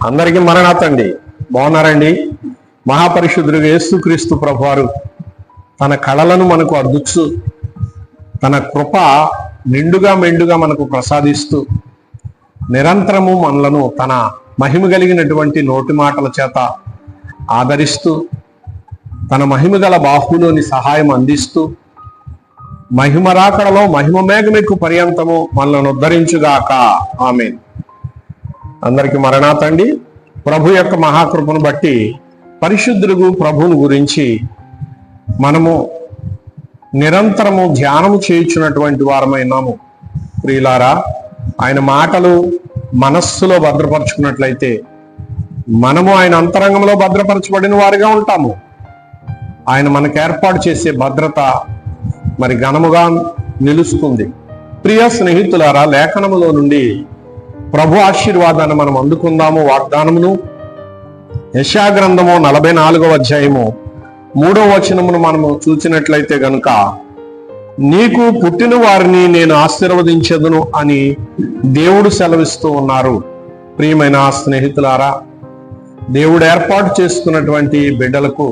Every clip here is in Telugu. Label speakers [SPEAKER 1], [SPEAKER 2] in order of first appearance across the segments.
[SPEAKER 1] అందరికీ మరణాతండి. బాగున్నారండి? మహాపరిశుద్ధుడు యేసుక్రీస్తు ప్రభువారు తన కళలను మనకు అద్దుచు తన కృప నిండుగా మెండుగా మనకు ప్రసాదిస్తూ నిరంతరము మనలను తన మహిమ కలిగినటువంటి నోటి మాటల చేత ఆదరిస్తూ తన మహిమ గల బాహులోని సహాయం అందిస్తూ మహిమ రాకడలో మహిమ మేఘమెక్కు పర్యంతము మనలను ఉద్ధరించుగాక. ఆమేన్. అందరికి మరణాతండి. ప్రభు యొక్క మహాకృపను బట్టి పరిశుద్ధుడు ప్రభువుని గురించి మనము నిరంతరము ధ్యానము చేయించున్నటువంటి వారమైనాము. ప్రియులారా, ఆయన మాటలు మనస్సులో భద్రపరుచుకున్నట్లయితే మనము ఆయన అంతరంగంలో భద్రపరచబడిన వారిగా ఉంటాము. ఆయన మనకు ఏర్పాటు చేసే భద్రత మరి ఘనముగా నిలుస్తుంది. ప్రియ స్నేహితులారా, లేఖనములో నుండి ప్రభు ఆశీర్వాదాన్ని మనం అందుకుందాము. వాగ్దానమును యెషయా గ్రంథము 44వ అధ్యాయము 3వ వచనమును మనము చూసినట్లయితే గనుక, నీకు పుట్టిన వారిని నేను ఆశీర్వదించదును అని దేవుడు సెలవిస్తూ ఉన్నారు. ప్రియమైన స్నేహితులారా, దేవుడు ఏర్పాటు చేసుకున్నటువంటి బిడ్డలకు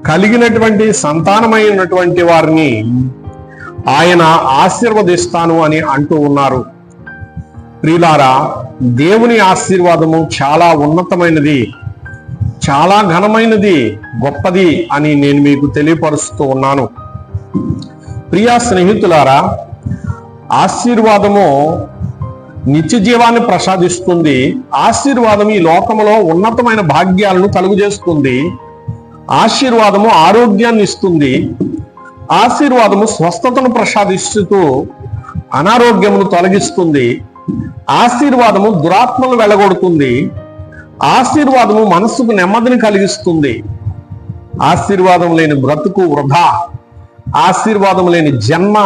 [SPEAKER 1] కలిగినటువంటి సంతానమైనటువంటి వారిని ఆయన ఆశీర్వదిస్తాను అని అంటూ ఉన్నారు. ప్రియులారా, దేవుని ఆశీర్వాదము చాలా ఉన్నతమైనది, చాలా ఘనమైనది, గొప్పది అని నేను మీకు తెలియపరుస్తూ ఉన్నాను. ప్రియా స్నేహితులారా, ఆశీర్వాదము నిత్య జీవాన్ని ప్రసాదిస్తుంది. ఆశీర్వాదం ఈ లోకములో ఉన్నతమైన భాగ్యాలను కలుగజేస్తుంది. ఆశీర్వాదము ఆరోగ్యాన్ని ఇస్తుంది. ఆశీర్వాదము స్వస్థతను ప్రసాదిస్తూ అనారోగ్యమును తొలగిస్తుంది. ఆశీర్వాదము దురాత్మను వెళ్ళగొడుతుంది. ఆశీర్వాదము మనస్సుకు నెమ్మదిని కలిగిస్తుంది. ఆశీర్వాదం లేని బ్రతుకు వృధా, ఆశీర్వాదం లేని జన్మ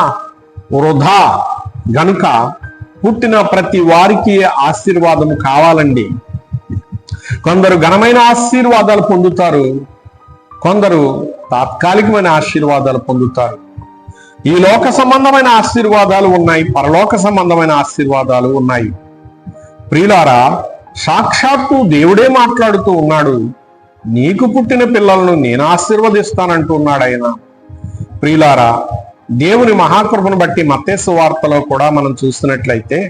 [SPEAKER 1] వృధా. గనుక పుట్టిన ప్రతి వారికి ఆశీర్వాదము కావాలండి. కొందరు ఘనమైన ఆశీర్వాదాలు పొందుతారు, కొందరు తాత్కాలికమైన ఆశీర్వాదాలు పొందుతారు. ఈ లోక సంబంధమైన ఆశీర్వాదాలు ఉన్నాయి, పరలోక సంబంధమైన ఆశీర్వాదాలు ఉన్నాయి. ప్రియులారా, సాక్షాత్తు దేవుడే మాట్లాడుతూ ఉన్నాడు. నీకు పుట్టిన పిల్లలను నేను ఆశీర్వదిస్తానంటూ ఉన్నాడు ఆయన. ప్రియులారా, దేవుని మహాకృపను బట్టి మత్తయి సువార్తలో కూడా మనం చూసినట్లయితే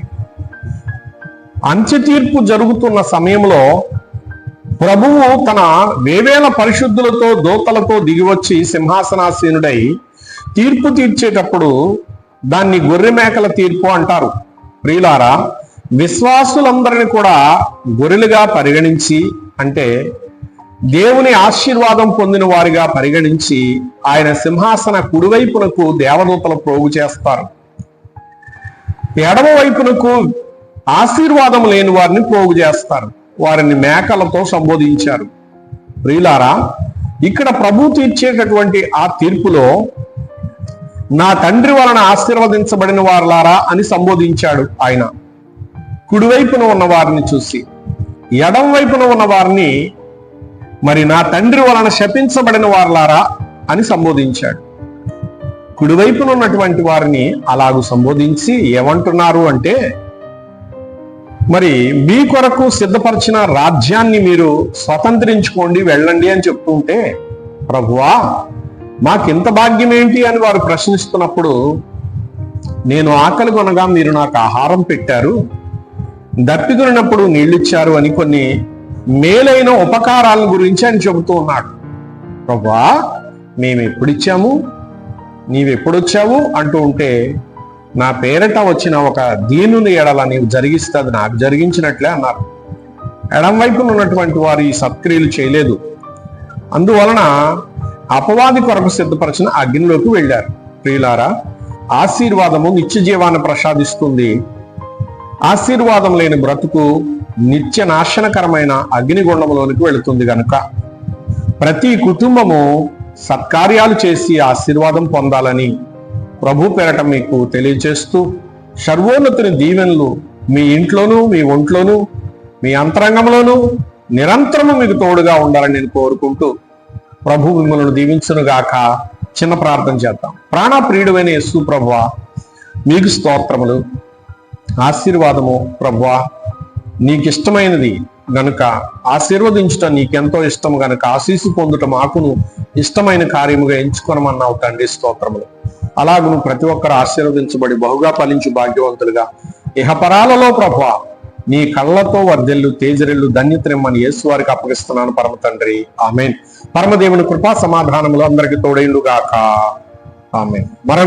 [SPEAKER 1] అంత్య తీర్పు జరుగుతున్న సమయంలో ప్రభువు తన వేవేల పరిశుద్ధులతో దూతలతో దిగివచ్చి సింహాసనాసీనుడై తీర్పు తీర్చేటప్పుడు దాన్ని గొర్రె మేకల తీర్పు అంటారు. ప్రియులారా, విశ్వాసులందరినీ కూడా గొర్రెలుగా పరిగణించి, అంటే దేవుని ఆశీర్వాదం పొందిన వారిగా పరిగణించి ఆయన సింహాసన కుడివైపునకు దేవదూతలు ప్రోగు చేస్తారు. ఎడమ వైపునకు ఆశీర్వాదం లేని వారిని ప్రోగు చేస్తారు. వారిని మేకలతో సంబోధించారు. ప్రియులారా, ఇక్కడ ప్రభు తీర్చేటటువంటి ఆ తీర్పులో నా తండ్రి వలన ఆశీర్వదించబడిన వారులారా అని సంబోధించాడు ఆయన. కుడివైపున ఉన్న వారిని చూసి, ఎడం వైపున ఉన్న వారిని మరి నా తండ్రి వలన శపించబడిన వారులారా అని సంబోధించాడు. కుడివైపున ఉన్నటువంటి వారిని అలాగూ సంబోధించి ఏమంటున్నారు అంటే, మరి మీ కొరకు సిద్ధపరిచిన రాజ్యాన్ని మీరు స్వతంత్రించుకోండి, వెళ్ళండి అని చెప్తుంటే, ప్రభువా మాకింత భాగ్యం ఏంటి అని వారు ప్రశ్నిస్తున్నప్పుడు, నేను ఆకలి కొనగా మీరు నాకు ఆహారం పెట్టారు, దప్పికొనినప్పుడు నీళ్ళిచ్చారు అని కొన్ని మేలైన ఉపకారాల గురించి అని చెబుతూ ఉన్నాడు. ప్రభువా మేము ఎప్పుడిచ్చాము, నీవెప్పుడొచ్చావు అంటూ ఉంటే, నా పేరట వచ్చిన ఒక దీనుని ఎడల నీవు జరిగిస్తే అది నాకు జరిగించినట్లే అన్నారు. ఎడం వైపున ఉన్నటువంటి వారు ఈ సత్క్రియలు చేయలేదు. అందువలన అపవాది కొరకు సిద్ధపరిచిన అగ్నిలోకి వెళ్ళారు. ప్రియులారా, ఆశీర్వాదము నిత్య జీవాన్ని ప్రసాదిస్తుంది. ఆశీర్వాదం లేని బ్రతుకు నిత్య నాశనకరమైన అగ్నిగుండంలోనికి వెళుతుంది. గనుక ప్రతి కుటుంబము సత్కార్యాలు చేసి ఆశీర్వాదం పొందాలని ప్రభు పేరట మీకు తెలియజేస్తూ, సర్వోన్నతుని దీవెనలు మీ ఇంట్లోనూ, మీ ఒంట్లోనూ, మీ అంతరంగంలోనూ నిరంతరము మీకు తోడుగా ఉండాలని నేను కోరుకుంటూ ప్రభు మిమ్మల్ని దీవించునుగాక. చిన్న ప్రార్థన చేద్దాం. ప్రాణప్రియుడైన యేసు ప్రభువా, మీకు స్తోత్రములు. ఆశీర్వాదము ప్రభువా, నీకు ఇష్టమైనది గనుక ఆశీర్వదించటం నీకెంతో ఇష్టం గనుక ఆశీస్సు పొందుట మాకును ఇష్టమైన కార్యముగా ఎంచుకొనమన్నావు తండ్రి, స్తోత్రములు. అలాగును ప్రతి ఒక్కరు ఆశీర్వదించబడి బహుగా ఫలించు భాగ్యవంతులుగా ఇహపరాలలో ప్రభువా నీ కళ్ళతో వర్ధిల్లు తేజరిల్లు ధన్యతనిమ్మని యేసు వారికి అప్పగిస్తున్నాను పరమ తండ్రి. ఆమేన్. పరమదేవుని కృపా సమాధానములు అందరికి తోడైండుగాక. ఆమేన్.